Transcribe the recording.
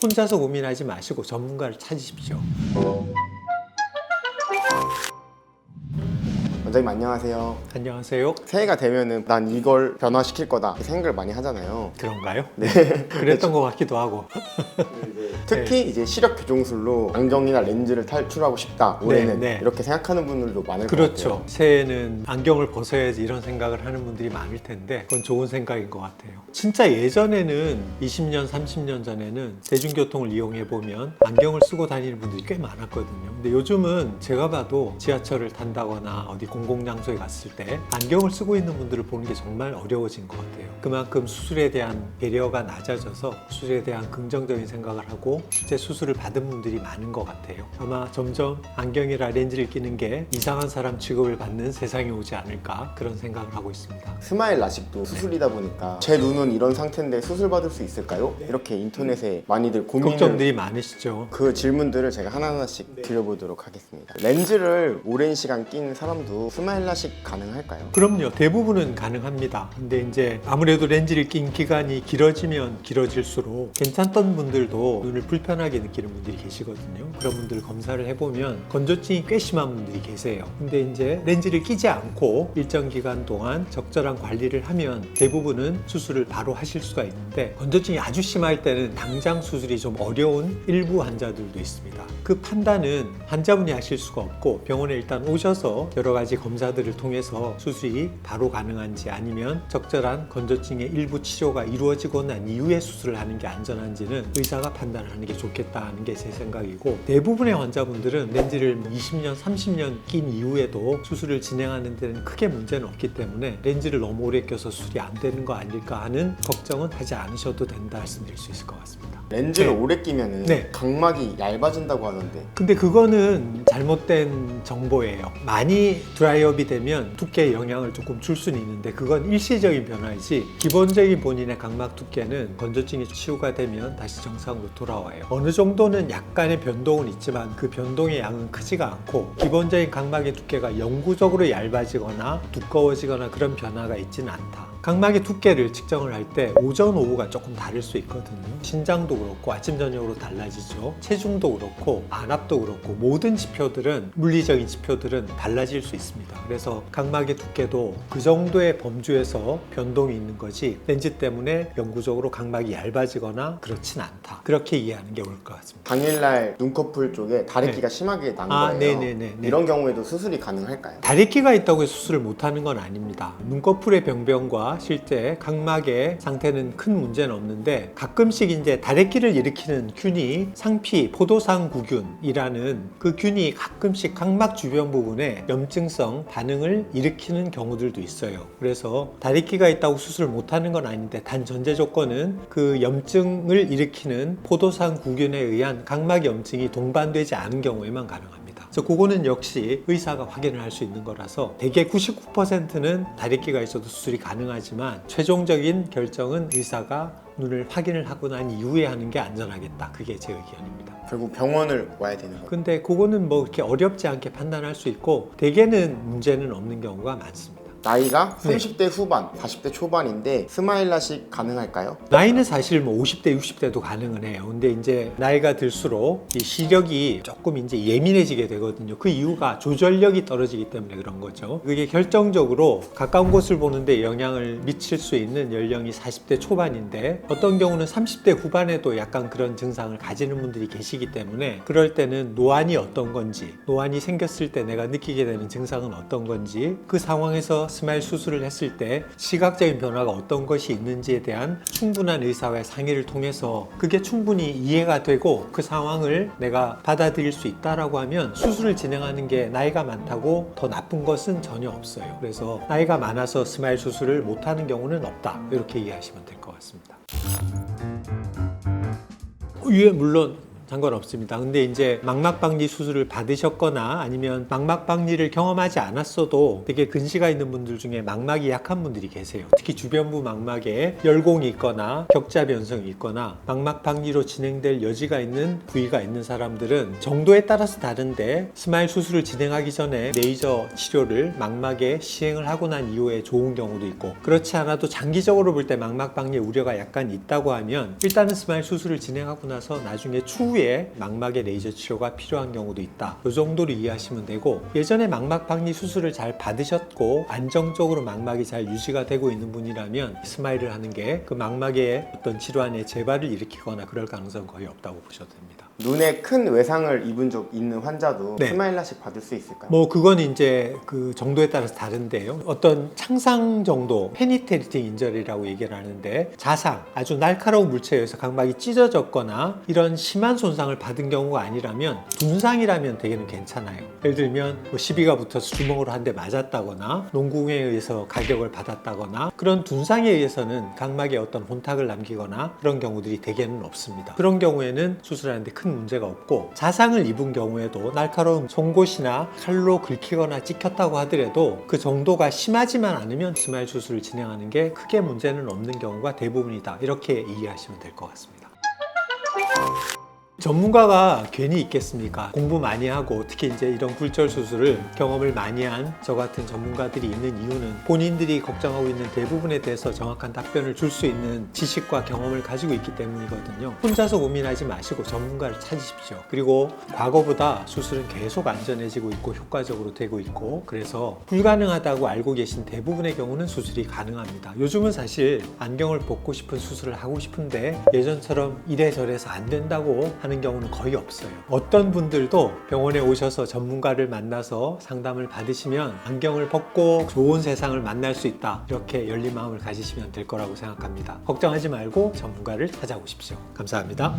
혼자서 고민하지 마시고 전문가를 찾으십시오. 원장님 안녕하세요. 안녕하세요. 새해가 되면은 난 이걸 변화시킬 거다 이렇게 생각을 많이 하잖아요. 그런가요? 네. 그랬던 것 같기도 하고. 특히 이제 시력 교정술로 안경이나 렌즈를 탈출하고 싶다 올해는 네. 이렇게 생각하는 분들도 많을 것 그렇죠. 같아요. 새해에는 안경을 벗어야지 이런 생각을 하는 분들이 많을 텐데 그건 좋은 생각인 것 같아요. 진짜 예전에는 20년, 30년 전에는 대중교통을 이용해 보면 안경을 쓰고 다니는 분들이 꽤 많았거든요. 근데 요즘은 제가 봐도 지하철을 탄다거나 어디 공공장소에 갔을 때 안경을 쓰고 있는 분들을 보는 게 정말 어려워진 것 같아요. 그만큼 수술에 대한 배려가 낮아져서 수술에 대한 긍정적인 생각을 하고 실제 수술을 받은 분들이 많은 것 같아요. 아마 점점 안경이라 렌즈를 끼는 게 이상한 사람 취급을 받는 세상이 오지 않을까 그런 생각을 하고 있습니다. 스마일 라식도 수술이다 보니까 제 눈은 이런 상태인데 수술 받을 수 있을까요? 이렇게 인터넷에 많이들 고민을 걱정들이 많으시죠. 그 질문들을 제가 하나하나씩 드려보도록 하겠습니다. 렌즈를 오랜 시간 낀 사람도 스마일 라식 가능할까요? 그럼요. 대부분은 가능합니다. 근데 이제 아무래도 렌즈를 낀 기간이 길어지면 길어질수록 괜찮던 분들도 눈을 불편하게 느끼는 분들이 계시거든요. 그런 분들 검사를 해보면 건조증이 꽤 심한 분들이 계세요. 근데 이제 렌즈를 끼지 않고 일정 기간 동안 적절한 관리를 하면 대부분은 수술을 바로 하실 수가 있는데 건조증이 아주 심할 때는 당장 수술이 좀 어려운 일부 환자들도 있습니다. 그 판단은 환자분이 하실 수가 없고 병원에 일단 오셔서 여러 가지 검사들을 통해서 수술이 바로 가능한지 아니면 적절한 건조증의 일부 치료가 이루어지고 난 이후에 수술을 하는 게 안전한지는 의사가 판단하는 게 좋겠다 하는 게 제 생각이고 대부분의 환자분들은 렌즈를 20년, 30년 낀 이후에도 수술을 진행하는 데는 크게 문제는 없기 때문에 렌즈를 너무 오래 껴서 수술이 안 되는 거 아닐까 하는 걱정은 하지 않으셔도 된다 말씀드릴 수 있을 것 같습니다. 렌즈를 네. 오래 끼면은 네. 각막이 얇아진다고 하던데 근데 그거는 잘못된 정보예요. 많이 드라이업이 되면 두께에 영향을 조금 줄 수는 있는데 그건 일시적인 변화이지 기본적인 본인의 각막 두께는 건조증이 치유가 되면 다시 정상으로 돌아와요. 어느 정도는 약간의 변동은 있지만 그 변동의 양은 크지가 않고 기본적인 각막의 두께가 영구적으로 얇아지거나 두꺼워지거나 그런 변화가 있지는 않다. 각막의 두께를 측정을 할 때 오전, 오후가 조금 다를 수 있거든요. 신장도 그렇고 아침, 저녁으로 달라지죠. 체중도 그렇고 안압도 그렇고 모든 지표들은 물리적인 지표들은 달라질 수 있습니다. 그래서 각막의 두께도 그 정도의 범주에서 변동이 있는 거지 렌즈 때문에 영구적으로 각막이 얇아지거나 그렇진 않다. 그렇게 이해하는 게 옳을 것 같습니다. 당일날 눈꺼풀 쪽에 다래끼가 심하게 난 거예요. 네네네. 이런 경우에도 수술이 가능할까요? 다래끼가 있다고 해서 수술을 못하는 건 아닙니다. 눈꺼풀의 병변과 실제 각막의 상태는 큰 문제는 없는데 가끔씩 이제 다래끼를 일으키는 균이 상피 포도상구균이라는 그 균이 가끔씩 각막 주변 부분에 염증성 반응을 일으키는 경우들도 있어요. 그래서 다래끼가 있다고 수술을 못하는 건 아닌데 단 전제 조건은 그 염증을 일으키는 포도상구균에 의한 각막 염증이 동반되지 않은 경우에만 가능합니다. 그래서 그거는 역시 의사가 확인을 할 수 있는 거라서 대개 99%는 다래끼가 있어도 수술이 가능하지만 최종적인 결정은 의사가 눈을 확인을 하고 난 이후에 하는 게 안전하겠다. 그게 제 의견입니다. 결국 병원을 와야 되는 거예요. 근데 그거는 뭐 그렇게 어렵지 않게 판단할 수 있고 대개는 문제는 없는 경우가 많습니다. 나이가 30대 후반, 40대 초반인데 스마일 라식 가능할까요? 나이는 사실 뭐 50대, 60대도 가능은 해요. 근데 이제 나이가 들수록 이 시력이 조금 이제 예민해지게 되거든요. 그 이유가 조절력이 떨어지기 때문에 그런 거죠. 그게 결정적으로 가까운 곳을 보는데 영향을 미칠 수 있는 연령이 40대 초반인데 어떤 경우는 30대 후반에도 약간 그런 증상을 가지는 분들이 계시기 때문에 그럴 때는 노안이 어떤 건지, 노안이 생겼을 때 내가 느끼게 되는 증상은 어떤 건지 그 상황에서 스마일 수술을 했을 때 시각적인 변화가 어떤 것이 있는지에 대한 충분한 의사와의 상의를 통해서 그게 충분히 이해가 되고 그 상황을 내가 받아들일 수 있다라고 하면 수술을 진행하는 게 나이가 많다고 더 나쁜 것은 전혀 없어요. 그래서 나이가 많아서 스마일 수술을 못하는 경우는 없다. 이렇게 이해하시면 될 것 같습니다. 예, 물론 상관없습니다. 근데 이제 망막박리 수술을 받으셨거나 아니면 망막박리를 경험하지 않았어도 되게 근시가 있는 분들 중에 망막이 약한 분들이 계세요. 특히 주변부 망막에 열공이 있거나 격자 변성이 있거나 망막박리로 진행될 여지가 있는 부위가 있는 사람들은 정도에 따라서 다른데 스마일 수술을 진행하기 전에 레이저 치료를 망막에 시행을 하고 난 이후에 좋은 경우도 있고, 그렇지 않아도 장기적으로 볼 때 망막박리의 우려가 약간 있다고 하면 일단은 스마일 수술을 진행하고 나서 나중에 추후에 망막의 레이저 치료가 필요한 경우도 있다. 이 정도로 이해하시면 되고, 예전에 망막박리 수술을 잘 받으셨고 안정적으로 망막이 잘 유지가 되고 있는 분이라면 스마일을 하는 게 그 망막의 어떤 질환의 재발을 일으키거나 그럴 가능성은 거의 없다고 보셔도 됩니다. 눈에 큰 외상을 입은 적 있는 환자도 네. 스마일 라식 받을 수 있을까요? 뭐 그건 이제 그 정도에 따라서 다른데요. 어떤 창상 정도, 페니트레이팅 인저리라고 얘기를 하는데, 자상, 아주 날카로운 물체에 의해서 각막이 찢어졌거나 이런 심한 손상을 받은 경우가 아니라면, 둔상이라면 되게는 괜찮아요. 예를 들면 뭐 시비가 붙어서 주먹으로 한 대 맞았다거나 농구공에 의해서 가격을 받았다거나 그런 둔상에 의해서는 각막에 어떤 혼탁을 남기거나 그런 경우들이 대개는 없습니다. 그런 경우에는 수술하는데 큰 문제가 없고, 자상을 입은 경우에도 날카로운 송곳이나 칼로 긁히거나 찍혔다고 하더라도 그 정도가 심하지만 않으면 스마일 수술을 진행하는 게 크게 문제는 없는 경우가 대부분이다. 이렇게 이해하시면 될 것 같습니다. 전문가가 괜히 있겠습니까? 공부 많이 하고 특히 이제 이런 굴절 수술을 경험을 많이 한 저 같은 전문가들이 있는 이유는 본인들이 걱정하고 있는 대부분에 대해서 정확한 답변을 줄 수 있는 지식과 경험을 가지고 있기 때문이거든요. 혼자서 고민하지 마시고 전문가를 찾으십시오. 그리고 과거보다 수술은 계속 안전해지고 있고 효과적으로 되고 있고, 그래서 불가능하다고 알고 계신 대부분의 경우는 수술이 가능합니다. 요즘은 사실 안경을 벗고 싶은 수술을 하고 싶은데 예전처럼 이래저래서 안 된다고 하는 경우는 거의 없어요. 어떤 분들도 병원에 오셔서 전문가를 만나서 상담을 받으시면 안경을 벗고 좋은 세상을 만날 수 있다, 이렇게 열린 마음을 가지시면 될 거라고 생각합니다. 걱정하지 말고 전문가를 찾아오십시오. 감사합니다.